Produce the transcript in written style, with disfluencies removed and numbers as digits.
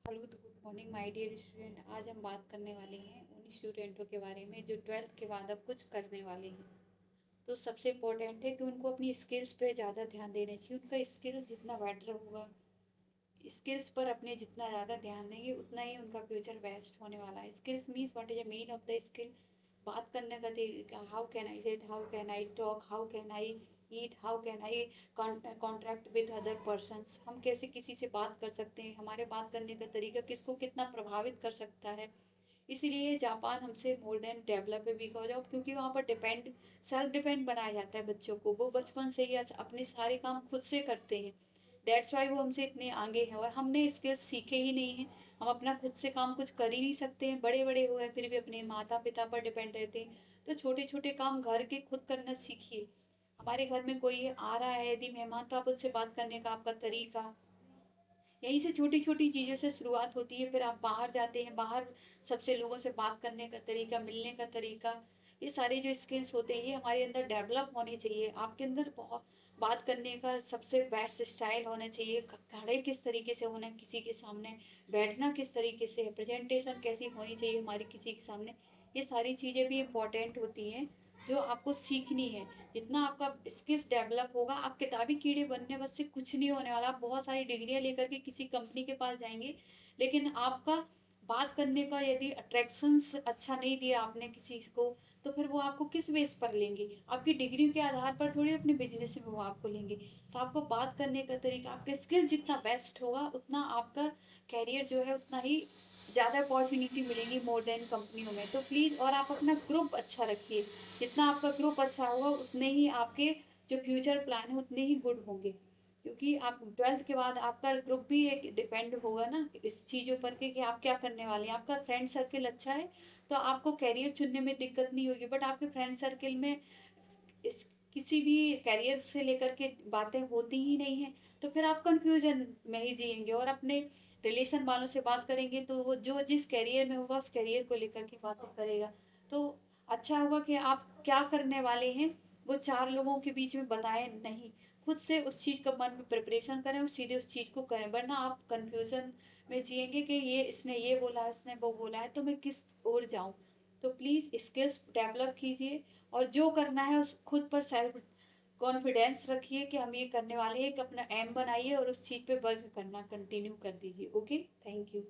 Hello, तो good morning my dear student. आज हम बात करने वाले हैं उन स्टूडेंटों के बारे में जो 12th के बाद अब कुछ करने वाले हैं। तो सबसे इम्पोर्टेंट है कि उनको अपनी स्किल्स पे ज़्यादा ध्यान देना चाहिए। उनका स्किल्स जितना बेटर होगा, स्किल्स पर अपने जितना ज़्यादा ध्यान देंगे, उतना ही उनका फ्यूचर बेस्ट होने वाला है। Skills means what is the mean of the skill. बात करने का तरीका, how can I set, how can I talk, how can I eat, how can I contract with other persons. हम कैसे किसी से बात कर सकते हैं, हमारे बात करने का तरीका किसको कितना प्रभावित कर सकता है। इसीलिए जापान हमसे मोर देन डेवलप है बिकॉज ऑफ, क्योंकि वहाँ पर डिपेंड, सेल्फ डिपेंड बनाया जाता है बच्चों को। वो बचपन से ही अपने सारे काम खुद से करते हैं। दैट्स वाई वो हमसे इतने आगे हैं, और हमने स्किल्स सीखे ही नहीं हैं। हम अपना खुद से काम कुछ कर ही नहीं सकते हैं, बड़े बड़े हुए फिर भी अपने माता पिता पर डिपेंड रहते हैं। तो छोटे छोटे काम घर के खुद करना सीखिए। हमारे घर में कोई आ रहा है यदि मेहमान, तो आप उससे बात करने का आपका तरीका, यहीं से छोटी छोटी चीज़ों से शुरुआत होती है। फिर आप बाहर जाते हैं, बाहर सबसे लोगों से बात करने का तरीका, मिलने का तरीका, ये सारे जो स्किल्स होते हैं ये हमारे अंदर डेवलप होने चाहिए। आपके अंदर बहुत बात करने का सबसे बेस्ट स्टाइल होना चाहिए। खड़े किस तरीके से होना है किसी के सामने, बैठना किस तरीके से है, प्रेजेंटेशन कैसी होनी चाहिए हमारी किसी के सामने, ये सारी चीज़ें भी इम्पोर्टेंट होती हैं जो आपको सीखनी है। जितना आपका स्किल्स डेवलप होगा, आप किताबी कीड़े बनने बस से कुछ नहीं होने वाला। आप बहुत सारी डिग्रियां लेकर के किसी कंपनी के पास जाएंगे, लेकिन आपका बात करने का यदि अट्रैक्शंस अच्छा नहीं दिया आपने किसी को, तो फिर वो आपको किस बेस पर लेंगे। आपकी डिग्री के आधार पर थोड़ी अपने बिजनेस में वो आपको लेंगे। तो आपको बात करने का तरीका, आपके स्किल जितना बेस्ट होगा, उतना आपका कैरियर जो है उतना ही ज़्यादा अपॉर्चुनिटी मिलेंगी मोर देन कंपनियों में। तो प्लीज़, और आप अपना ग्रुप अच्छा रखिए। जितना आपका ग्रुप अच्छा होगा, उतने ही आपके जो फ्यूचर प्लान है उतने ही गुड होंगे। क्योंकि आप 12th के बाद आपका ग्रुप भी एक डिपेंड होगा ना इस चीज़ों पर कि आप क्या करने वाले हैं। आपका फ्रेंड सर्किल अच्छा है तो आपको कैरियर चुनने में दिक्कत नहीं होगी। बट आपके फ्रेंड सर्किल में इस किसी भी कैरियर से लेकर के बातें होती ही नहीं है, तो फिर आप कंफ्यूजन में ही जिएंगे। और अपने रिलेशन वालों से बात करेंगे तो वो जो जिस कैरियर में होगा उस कैरियर को लेकर के बातें करेगा। तो अच्छा होगा कि आप क्या करने वाले हैं वो चार लोगों के बीच में बताएं नहीं, खुद से उस चीज़ का मन में प्रिपरेशन करें और सीधे उस चीज़ को करें। वरना आप कंफ्यूजन में जिएंगे कि ये इसने ये बोला, इसने वो बोला है, तो मैं किस ओर जाऊं। तो प्लीज़ स्किल्स डेवलप कीजिए, और जो करना है उस खुद पर सेल्फ कॉन्फिडेंस रखिए कि हम ये करने वाले हैं। एक अपना एम बनाइए और उस चीज़ पे वर्क करना कंटिन्यू कर दीजिए। Okay, thank you.